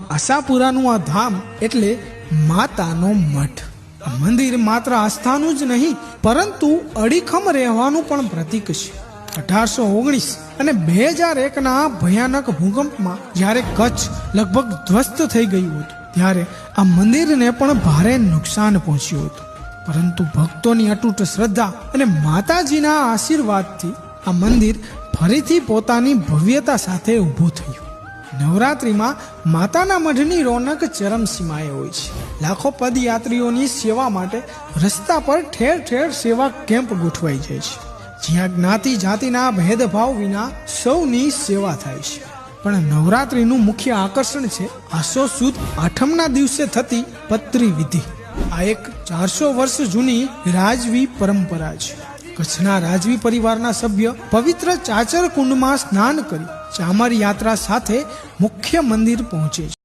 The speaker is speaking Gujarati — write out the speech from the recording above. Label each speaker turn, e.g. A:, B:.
A: આશાપુરાનું આ ધામ એટલે માતાનો મઠ. આ મંદિર માત્ર આસ્થાનું જ નહીં પરંતુ અડીખમ રહેવાનું પણ પ્રતીક છે. 1819 અને 2001ના ભયાનક ભૂકંપમાં જ્યારે કચ્છ લગભગ ધ્વસ્ત થઈ ગયું હતું ત્યારે આ મંદિરને પણ ભારે નુકસાન પહોંચ્યું હતું, પરંતુ ભક્તોની અતૂટ શ્રદ્ધા અને માતાજીના આશીર્વાદથી આ મંદિર ફરીથી પોતાની ભવ્યતા સાથે ઊભું થયું. નવરાત્રિમાં માતાના મઢની રોનક ચરમસીમાએ હોય છે. લાખો પદયાત્રીઓની સેવા માટે રસ્તા પર ઠેર ઠેર સેવા કેમ્પ ગોઠવાઈ જાય છે, જ્યાં જ્ઞાતિ જાતિના ભેદભાવ વિના સૌની સેવા થાય છે. પણ નવરાત્રિનું મુખ્ય આકર્ષણ છે આસો સુદ આઠમના દિવસે થતી પત્રી વિધિ. આ એક 400 વર્ષ જૂની રાજવી પરંપરા છે. કચ્છના રાજવી પરિવારના સભ્ય પવિત્ર ચાચર કુંડમાં સ્નાન કરી ચામર યાત્રા સાથે મુખ્ય મંદિર પહોંચે છે.